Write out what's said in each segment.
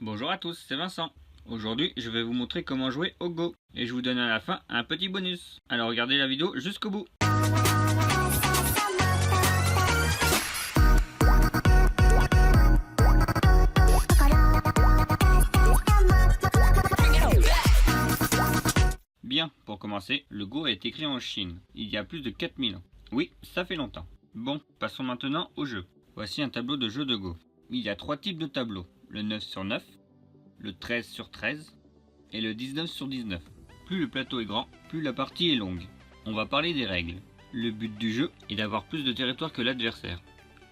Bonjour à tous, c'est Vincent. Aujourd'hui, je vais vous montrer comment jouer au Go. Et je vous donne à la fin un petit bonus. Alors regardez la vidéo jusqu'au bout. Bien, pour commencer, le Go a été créé en Chine, il y a plus de 4000 ans. Oui, ça fait longtemps. Bon, passons maintenant au jeu. Voici un tableau de jeu de Go. Il y a 3 types de tableaux, le 9 sur 9, le 13 sur 13 et le 19 sur 19. Plus le plateau est grand, plus la partie est longue. On va parler des règles. Le but du jeu est d'avoir plus de territoire que l'adversaire.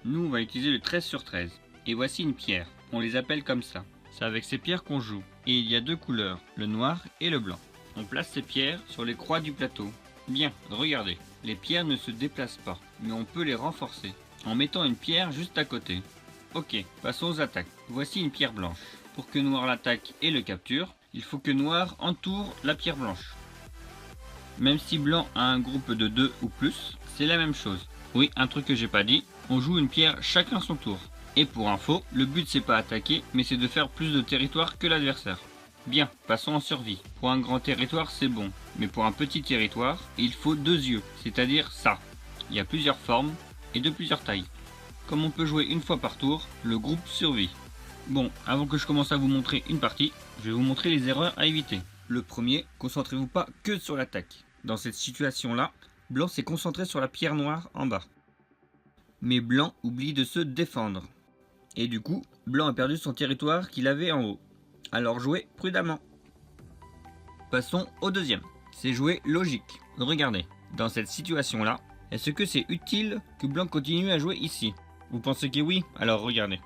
Nous, on va utiliser le 13 sur 13. Et voici une pierre. On les appelle comme ça. C'est avec ces pierres qu'on joue. Et il y a 2 couleurs, le noir et le blanc. On place ces pierres sur les croix du plateau. Bien, regardez. Les pierres ne se déplacent pas, mais on peut les renforcer en mettant une pierre juste à côté. Ok, passons aux attaques. Voici une pierre blanche. Pour que noir l'attaque et le capture, il faut que noir entoure la pierre blanche. Même si blanc a un groupe de 2 ou plus, c'est la même chose. Oui, un truc que j'ai pas dit, on joue une pierre chacun son tour. Et pour info, le but c'est pas attaquer, mais c'est de faire plus de territoire que l'adversaire. Bien, passons en survie. Pour un grand territoire c'est bon, mais pour un petit territoire, il faut 2 yeux, c'est-à-dire ça. Il y a plusieurs formes et de plusieurs tailles. Comme on peut jouer une fois par tour, le groupe survit. Bon, avant que je commence à vous montrer une partie, je vais vous montrer les erreurs à éviter. Le premier, concentrez-vous pas que sur l'attaque. Dans cette situation-là, blanc s'est concentré sur la pierre noire en bas. Mais blanc oublie de se défendre. Et du coup, blanc a perdu son territoire qu'il avait en haut. Alors jouez prudemment. Passons au deuxième. C'est jouer logique. Regardez, dans cette situation-là, est-ce que c'est utile que blanc continue à jouer ici? Vous pensez que oui? Alors regardez.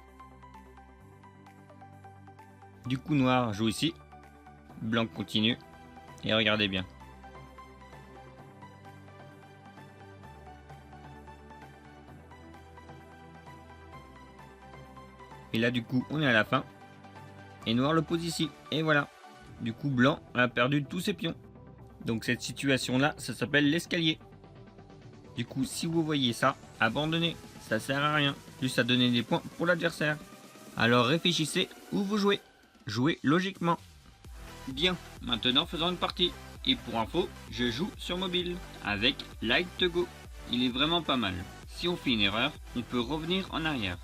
Du coup noir joue ici, blanc continue, et regardez bien. Et là du coup on est à la fin, et noir le pose ici, et voilà. Du coup blanc a perdu tous ses pions. Donc cette situation là, ça s'appelle l'escalier. Du coup si vous voyez ça, abandonnez, ça sert à rien, juste à donner des points pour l'adversaire. Alors réfléchissez où vous jouez. Jouez logiquement. Bien, maintenant faisons une partie. Et pour info, je joue sur mobile avec Light to Go. Il est vraiment pas mal. Si on fait une erreur, on peut revenir en arrière.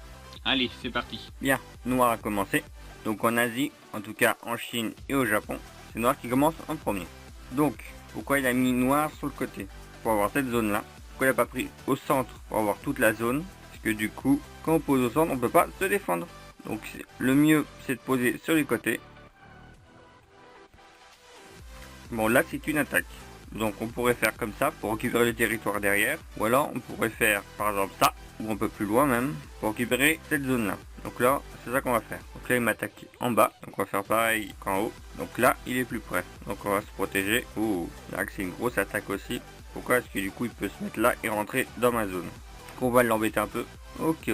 Allez, c'est parti. Bien, noir a commencé. Donc en Asie, en tout cas en Chine et au Japon, c'est noir qui commence en premier. Donc, pourquoi il a mis noir sur le côté? Pour avoir cette zone là. Pourquoi il n'a pas pris au centre pour avoir toute la zone? Parce que du coup, quand on pose au centre, on peut pas se défendre. Donc le mieux c'est de poser sur les côtés. Bon là c'est une attaque. Donc on pourrait faire comme ça pour récupérer le territoire derrière. Ou alors on pourrait faire par exemple ça, ou un peu plus loin même, pour récupérer cette zone là. Donc là c'est ça qu'on va faire. Donc là il m'attaque en bas, donc on va faire pareil qu'en haut. Donc là il est plus près, donc on va se protéger. Ouh, là c'est une grosse attaque aussi. Pourquoi? Parce que du coup il peut se mettre là et rentrer dans ma zone. Donc on va l'embêter un peu. Ok,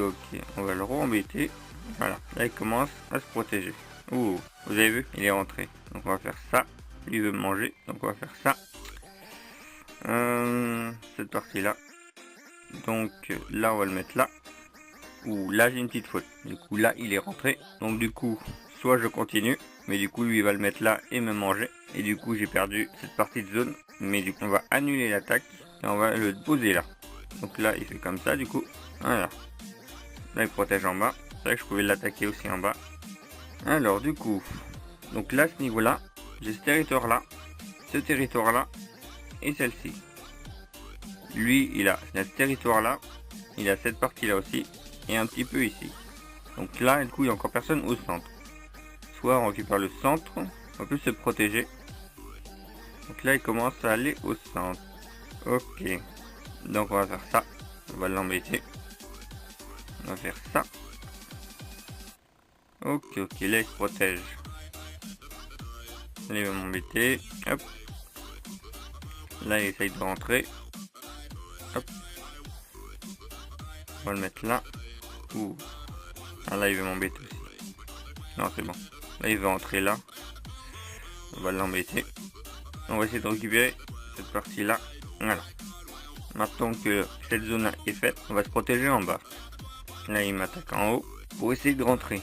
on va le re-embêter. Voilà, là il commence à se protéger. Ouh, vous avez vu, il est rentré. Donc on va faire ça. Lui veut me manger, donc on va faire ça. Cette partie là. Donc là on va le mettre là. Ouh, là j'ai une petite faute. Du coup là il est rentré. Donc du coup, soit je continue, mais du coup lui il va le mettre là et me manger. Et du coup j'ai perdu cette partie de zone. Mais du coup on va annuler l'attaque et on va le poser là. Donc là il fait comme ça du coup. Voilà. Là il protège en bas. C'est vrai que je pouvais l'attaquer aussi en bas. Alors du coup, donc là ce niveau là, j'ai ce territoire là et celle-ci. Lui il a ce territoire là, il a cette partie là aussi et un petit peu ici. Donc là du coup il n'y a encore personne au centre. Soit on récupère le centre, on peut se protéger. Donc là il commence à aller au centre. Ok, donc on va faire ça, on va l'embêter. On va faire ça. Ok, là il se protège. Là il va m'embêter. Hop. Là il essaye de rentrer. Hop. On va le mettre là. Ouh. Ah là il va m'embêter aussi. Non c'est bon. Là il va entrer là. On va l'embêter. On va essayer de récupérer cette partie là. Voilà. Maintenant que cette zone là est faite, on va se protéger en bas. Là il m'attaque en haut pour essayer de rentrer.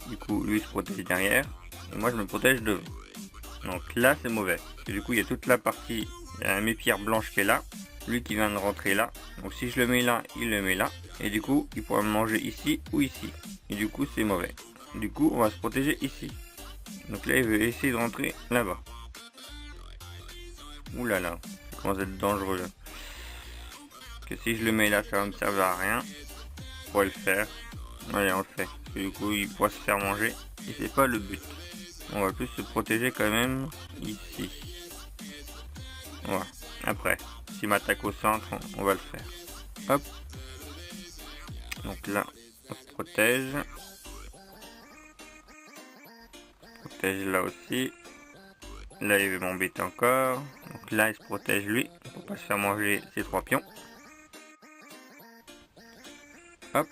Du coup, lui se protège derrière. Et moi, je me protège devant. Donc là, c'est mauvais. Et du coup, il y a toute la partie, il y a mes pierres blanches qui est là. Lui qui vient de rentrer là. Donc si je le mets là, il le met là. Et du coup, il pourra me manger ici ou ici. Et du coup, c'est mauvais. Du coup, on va se protéger ici. Donc là, il veut essayer de rentrer là-bas. Ouh là là, ça commence à être dangereux là. Parce que si je le mets là, ça va me servir à rien. On pourrait le faire. Allez, on le fait. Parce que du coup, il pourra se faire manger. Et c'est pas le but. On va plus se protéger quand même ici. Voilà. Après, s'il m'attaque au centre, on va le faire. Hop. Donc là, on se protège. Protège là aussi. Là, il veut m'embêter encore. Donc là, il se protège lui pour pas se faire manger ses 3 pions. Hop.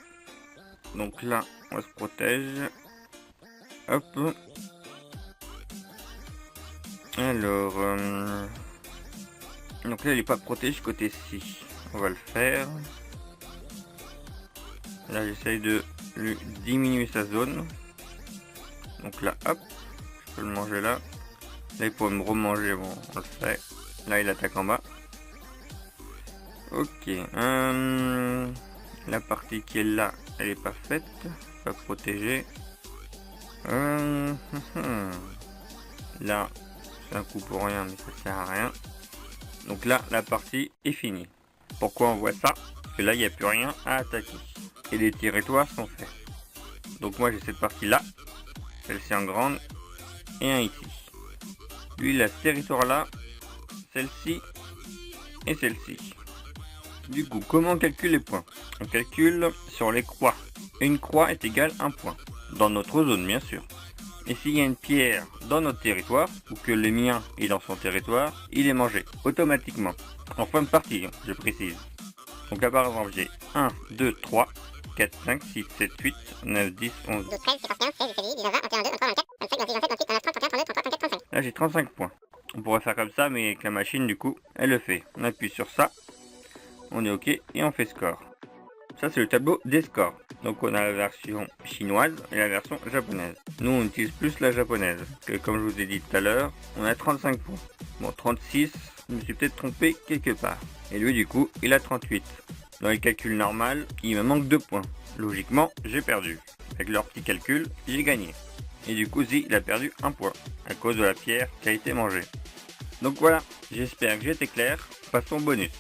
Donc là, on se protège. Hop. Alors, donc là, il n'est pas protégé côté ci. On va le faire. Là, j'essaye de lui diminuer sa zone. Donc là, hop. Je peux le manger là. Là, il pourrait me remanger. Bon, on le fait. Là, il attaque en bas. Ok. La partie qui est là, elle est pas faite. Pas protégée. Là, c'est un coup pour rien, mais ça sert à rien. Donc là, la partie est finie. Pourquoi on voit ça? Parce que là, il n'y a plus rien à attaquer. Et les territoires sont faits. Donc moi, j'ai cette partie-là. Celle-ci en grande. Et un ici. Lui, il a ce territoire-là. Celle-ci. Et celle-ci. Du coup, comment on calcule les points? On calcule sur les croix. Une croix est égale à un point. Dans notre zone, bien sûr. Et s'il y a une pierre dans notre territoire, ou que le mien est dans son territoire, il est mangé automatiquement. En fin de partie, je précise. Donc là par exemple j'ai 1, 2, 3, 4, 5, 6, 7, 8, 9, 10, 11, 12, 13, 14, 15, 16, 17, 18, 19, 20, 21, 22, 23, 24, 25, 26, 27, 28, 29, 30, 31, 32, 33, 34, 35. Là j'ai 35 points. On pourrait faire comme ça, mais avec la machine du coup, elle le fait. On appuie sur ça, on est OK et on fait score. Ça c'est le tableau des scores. Donc on a la version chinoise et la version japonaise. Nous on utilise plus la japonaise. Parce que comme je vous ai dit tout à l'heure, on a 35 points. Bon 36, je me suis peut-être trompé quelque part. Et lui du coup il a 38. Dans les calculs normaux, il me manque 2 points. Logiquement j'ai perdu. Avec leur petit calcul, j'ai gagné. Et du coup Zi il a perdu 1 point. À cause de la pierre qui a été mangée. Donc voilà, j'espère que j'ai été clair. Passons au bonus.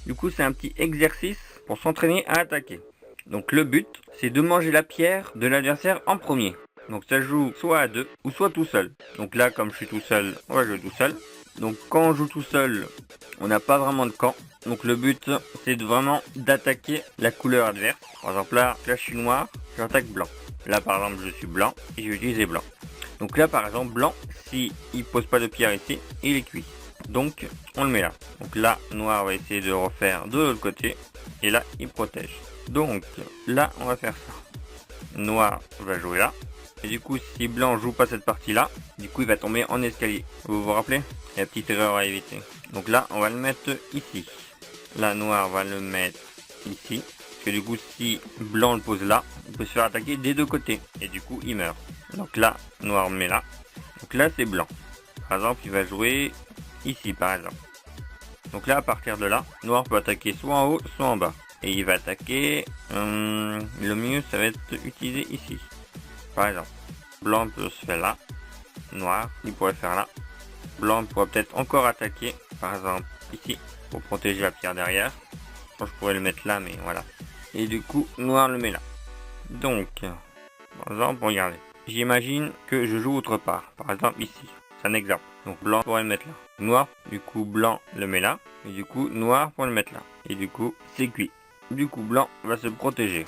Du coup c'est un petit exercice pour s'entraîner à attaquer. Donc le but, c'est de manger la pierre de l'adversaire en premier. Donc ça joue soit à 2 ou soit tout seul. Donc là, comme je suis tout seul, on va jouer tout seul. Donc quand on joue tout seul, on n'a pas vraiment de camp. Donc le but, c'est vraiment d'attaquer la couleur adverse. Par exemple là je suis noir, j'attaque blanc. Là par exemple je suis blanc et je vais utiliser blanc. Donc là par exemple blanc, si il pose pas de pierre ici, il est cuit. Donc on le met là. Donc là noir va essayer de refaire de l'autre côté. Et là il protège. Donc là on va faire ça. Noir va jouer là. Et du coup si blanc joue pas cette partie là, du coup il va tomber en escalier. Vous vous rappelez? La petite erreur à éviter. Donc là on va le mettre ici. Là noir va le mettre ici. Parce que du coup si blanc le pose là, il peut se faire attaquer des deux côtés. Et du coup il meurt. Donc là noir le met là. Donc là c'est blanc. Par exemple il va jouer ici par exemple. Donc là à partir de là, noir peut attaquer soit en haut soit en bas. Et il va attaquer, le mieux ça va être utilisé ici. Par exemple, blanc peut se faire là, noir il pourrait faire là. Blanc pourrait peut-être encore attaquer, par exemple ici, pour protéger la pierre derrière. Je pourrais le mettre là, mais voilà. Et du coup, noir le met là. Donc, par exemple, regardez. J'imagine que je joue autre part. Par exemple ici, c'est un exemple. Donc blanc pourrait le mettre là. Noir, du coup blanc le met là. Et du coup noir pour le mettre là. Et du coup c'est cuit. Du coup blanc va se protéger.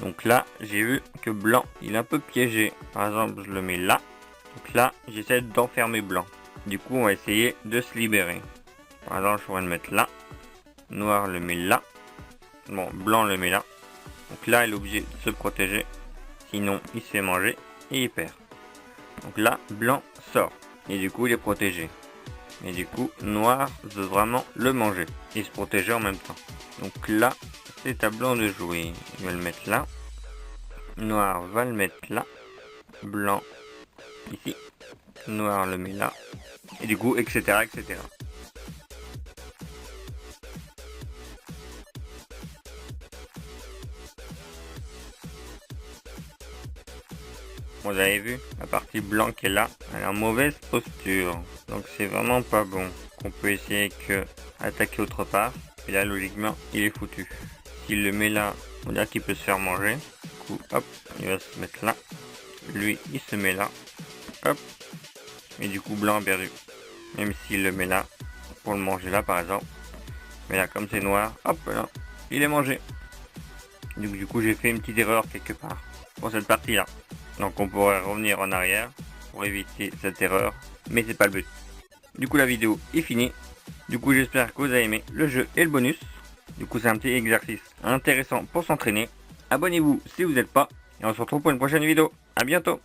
Donc là j'ai vu que blanc il est un peu piégé. Par exemple je le mets là. Donc là j'essaie d'enfermer blanc. Du coup on va essayer de se libérer. Par exemple je pourrais le mettre là. Noir le met là. Bon blanc le met là. Donc là il est obligé de se protéger. Sinon il se fait manger et il perd. Donc là blanc sort. Et du coup il est protégé. Et du coup noir veut vraiment le manger. Et se protéger en même temps. Donc là c'est à blanc de jouer. Il va le mettre là. Noir va le mettre là. blanc ici, noir le met là, et du coup, etc., etc. Vous avez vu, la partie blanc qui est là, elle est en mauvaise posture. Donc c'est vraiment pas bon. Qu'on peut essayer que attaquer autre part. Et là, logiquement, il est foutu. S'il le met là, on dirait qu'il peut se faire manger. Du coup, hop, il va se mettre là. Lui, il se met là. Hop. Et du coup, blanc a perdu. Même s'il le met là, pour le manger là, par exemple. Mais là, comme c'est noir, hop là, il est mangé. Donc du coup, j'ai fait une petite erreur quelque part pour cette partie-là. Donc on pourrait revenir en arrière pour éviter cette erreur, mais c'est pas le but. Du coup la vidéo est finie. Du coup j'espère que vous avez aimé le jeu et le bonus. Du coup c'est un petit exercice intéressant pour s'entraîner. Abonnez-vous si vous n'êtes pas et on se retrouve pour une prochaine vidéo. A bientôt.